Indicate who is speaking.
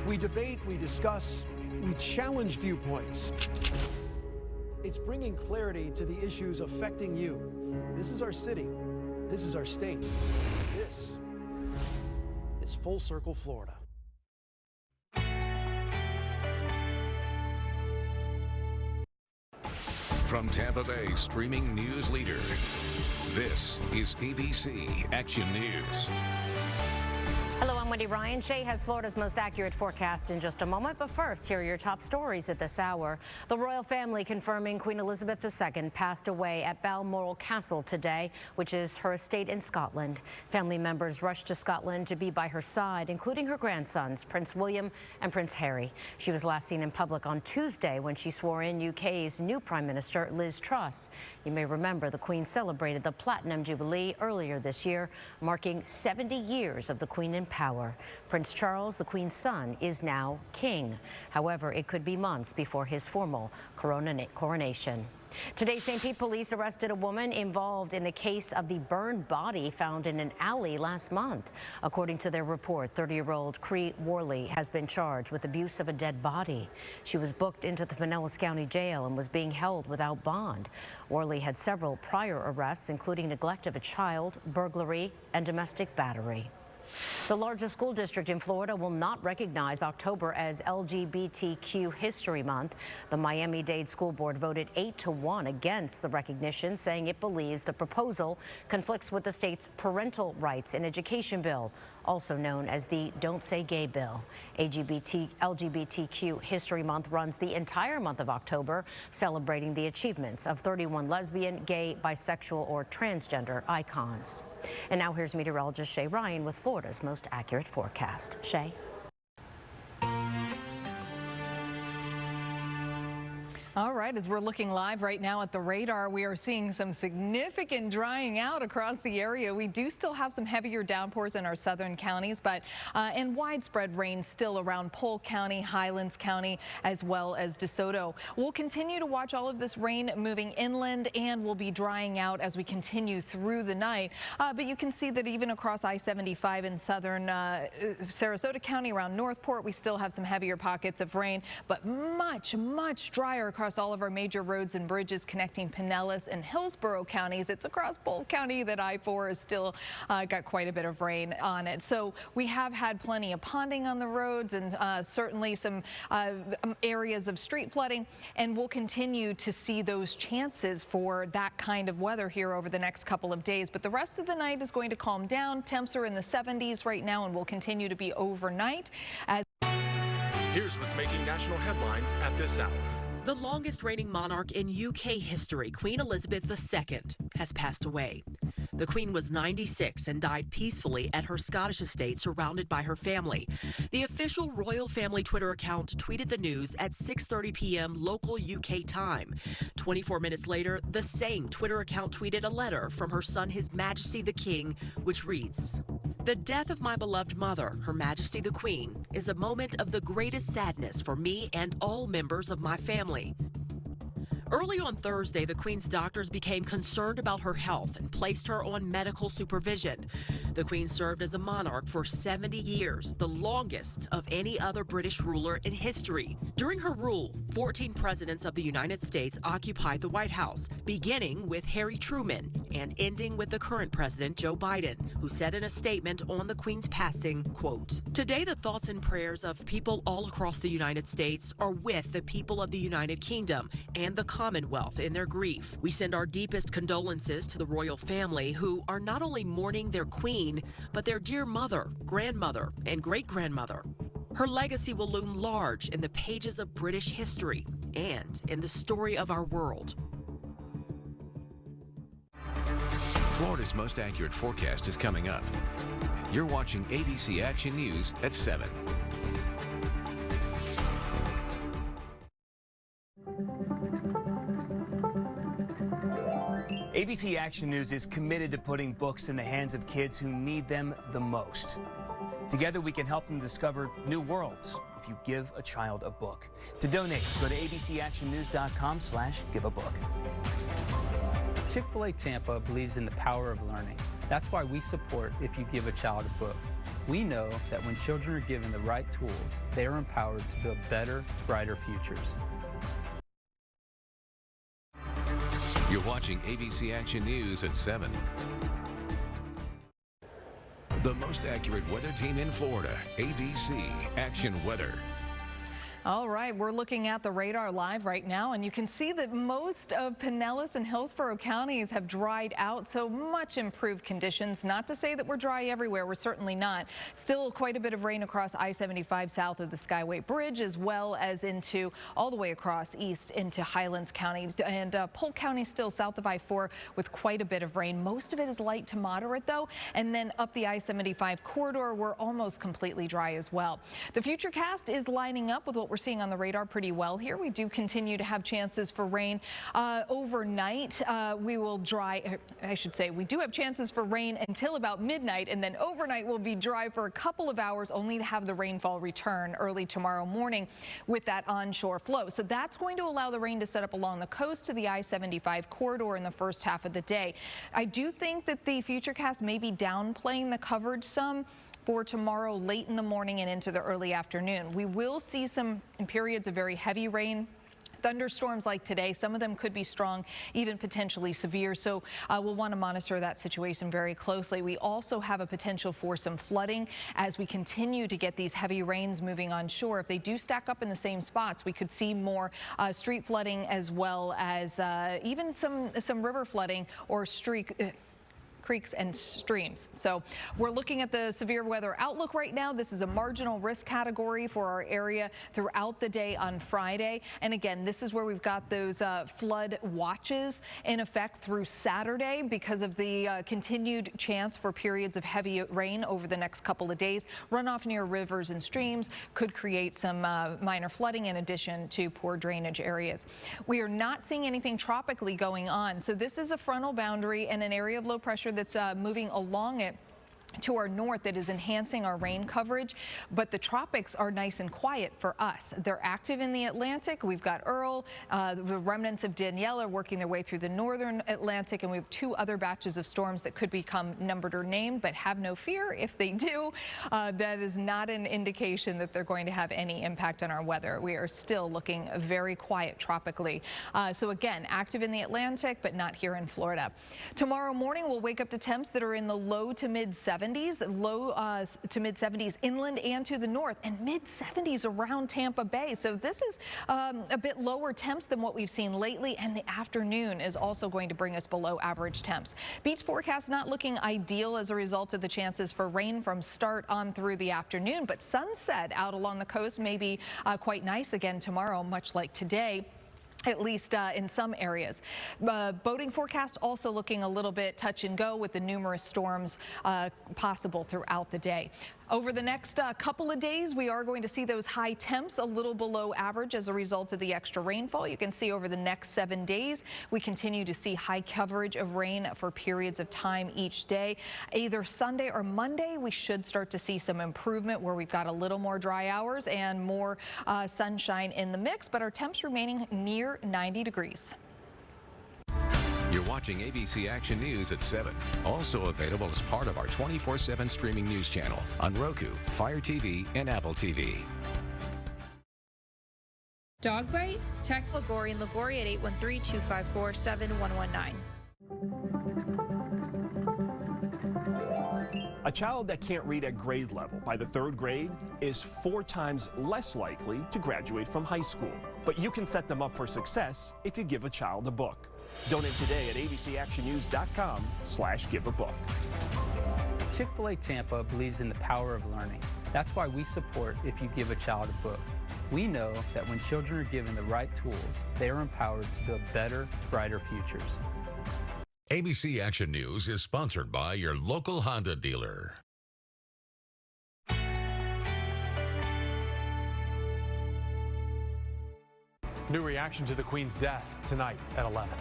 Speaker 1: We debate, we discuss, we challenge viewpoints. It's bringing clarity to the issues affecting you. This is our city. This is our state. This is Full Circle, Florida.
Speaker 2: From Tampa Bay streaming news leader, this is ABC Action News.
Speaker 3: Hello, I'm Wendy Ryan. Shay has Florida's most accurate forecast in just a moment. But first, here are your top stories at this hour. The royal family confirming Queen Elizabeth II passed away at Balmoral Castle today, which is her estate in Scotland. Family members rushed to Scotland to be by her side, including her grandsons, Prince William and Prince Harry. She was last seen in public on Tuesday when she swore in UK's new Prime Minister, Liz Truss. You may remember the Queen celebrated the Platinum Jubilee earlier this year, marking 70 years of the Queen in power. Prince Charles, the Queen's son, is now king. However, it could be months before his formal coronation. Today, St. Pete police arrested a woman involved in the case of the burned body found in an alley last month. According to their report, 30-year-old Cree Worley has been charged with abuse of a dead body. She was booked into the Pinellas County Jail and was being held without bond. Worley had several prior arrests, including neglect of a child, burglary, and domestic battery. The largest school district in Florida will not recognize October as LGBTQ History Month. The Miami-Dade School Board voted 8-1 against the recognition, saying it believes the proposal conflicts with the state's Parental Rights in Education bill, also known as the Don't Say Gay bill. LGBTQ History Month runs the entire month of October, celebrating the achievements of 31 lesbian, gay, bisexual, or transgender icons. And now here's meteorologist Shay Ryan with Florida's most accurate forecast. Shay.
Speaker 4: All right, as we're looking live right now at the radar, we are seeing some significant drying out across the area. We do still have some heavier downpours in our southern counties, but and widespread rain still around Polk County, Highlands County, as well as DeSoto. We'll continue to watch all of this rain moving inland, and will be drying out as we continue through the night. But you can see that even across I-75 in southern Sarasota County around Northport, we still have some heavier pockets of rain, but much drier across all of our major roads and bridges connecting Pinellas and Hillsborough counties. It's across Polk County that I-4 is still got quite a bit of rain on it. So we have had plenty of ponding on the roads, and certainly some areas of street flooding, and we'll continue to see those chances for that kind of weather here over the next couple of days. But the rest of the night is going to calm down. Temps are in the 70s right now and will continue to be overnight.
Speaker 5: Here's what's making national headlines at this hour.
Speaker 6: The longest reigning monarch in UK history, Queen Elizabeth II, has passed away. The Queen was 96 and died peacefully at her Scottish estate, surrounded by her family. The official royal family Twitter account tweeted the news at 6:30 p.m. local UK time. 24 minutes later, the same Twitter account tweeted a letter from her son, His Majesty the King, which reads, "The death of my beloved mother, Her Majesty the Queen, is a moment of the greatest sadness for me and all members of my family." Early on Thursday, the Queen's doctors became concerned about her health and placed her on medical supervision. The Queen served as a monarch for 70 years, the longest of any other British ruler in history. During her rule, 14 presidents of the United States occupied the White House, beginning with Harry Truman and ending with the current president, Joe Biden, who said in a statement on the Queen's passing, quote, "Today, the thoughts and prayers of people all across the United States are with the people of the United Kingdom and the Commonwealth in their grief. We send our deepest condolences to the royal family, who are not only mourning their queen, but their dear mother, grandmother, and great-grandmother. Her legacy will loom large in the pages of British history and in the story of our world."
Speaker 2: Florida's most accurate forecast is coming up. You're watching ABC Action News at 7.
Speaker 7: ABC Action News is committed to putting books in the hands of kids who need them the most. Together, we can help them discover new worlds if you give a child a book. To donate, go to abcactionnews.com/giveabook.
Speaker 8: Chick-fil-A Tampa believes in the power of learning. That's why we support If You Give a Child a Book. We know that when children are given the right tools, they are empowered to build better, brighter futures.
Speaker 2: You're watching ABC Action News at 7. The most accurate weather team in Florida, ABC Action Weather.
Speaker 4: All right, we're looking at the radar live right now, and you can see that most of Pinellas and Hillsborough counties have dried out, so much improved conditions. Not to say that we're dry everywhere, we're certainly not. Still quite a bit of rain across I-75 south of the Skyway Bridge, as well as into all the way across east into Highlands County, and Polk County still south of I-4 with quite a bit of rain. Most of it is light to moderate though, and then up the I-75 corridor, we're almost completely dry as well. The futurecast is lining up with what we're seeing on the radar pretty well here. We do continue to have chances for rain overnight. We will dry, I should say, we do have chances for rain until about midnight, and then overnight will be dry for a couple of hours, only to have the rainfall return early tomorrow morning with that onshore flow. So that's going to allow the rain to set up along the coast to the I-75 corridor in the first half of the day. I do think that the futurecast may be downplaying the coverage some for tomorrow late in the morning and into the early afternoon. We will see some periods of very heavy rain. Thunderstorms like today, some of them could be strong, even potentially severe. So we'll want to monitor that situation very closely. We also have a potential for some flooding as we continue to get these heavy rains moving on shore. If they do stack up in the same spots, we could see more street flooding, as well as even some river flooding or creeks and streams. So we're looking at the severe weather outlook right now. This is a marginal risk category for our area throughout the day on Friday. And again, this is where we've got those flood watches in effect through Saturday because of the continued chance for periods of heavy rain over the next couple of days. Runoff near rivers and streams could create some minor flooding in addition to poor drainage areas. We are not seeing anything tropically going on. So this is a frontal boundary and an area of low pressure that's moving along it to our north that is enhancing our rain coverage, but the tropics are nice and quiet for us. They're active in the Atlantic. We've got Earl, the remnants of Danielle are working their way through the northern Atlantic, and we have two other batches of storms that could become numbered or named, but have no fear if they do. That is not an indication that they're going to have any impact on our weather. We are still looking very quiet tropically. So again, active in the Atlantic, but not here in Florida. Tomorrow morning, we'll wake up to temps that are in the low to mid 70s. Low to mid 70s inland and to the north, and mid 70s around Tampa Bay. So this is a bit lower temps than what we've seen lately, and the afternoon is also going to bring us below average temps. Beach forecast not looking ideal as a result of the chances for rain from start on through the afternoon, but sunset out along the coast may be quite nice again tomorrow, much like today, at least in some areas. Boating forecast also looking a little bit touch and go with the numerous storms possible throughout the day. Over the next couple of days, we are going to see those high temps a little below average as a result of the extra rainfall. You can see over the next 7 days, we continue to see high coverage of rain for periods of time each day. Either Sunday or Monday, we should start to see some improvement where we've got a little more dry hours and more sunshine in the mix, but our temps remaining near 90 degrees.
Speaker 2: You're watching ABC Action News at 7. Also available as part of our 24/7 streaming news channel on Roku, Fire TV, and Apple TV.
Speaker 9: Dog bite? Text Liguori and Liguori at 813-254-7119.
Speaker 5: A child that can't read at grade level by the 3rd grade is 4 times less likely to graduate from high school. But you can set them up for success if you give a child a book. Donate today at abcactionnews.com/giveabook.
Speaker 8: Chick-fil-A Tampa believes in the power of learning. That's why we support If You Give a Child a Book. We know that when children are given the right tools, they are empowered to build better, brighter futures.
Speaker 10: ABC Action News is sponsored by your local Honda dealer.
Speaker 1: New reaction to the Queen's death tonight at 11.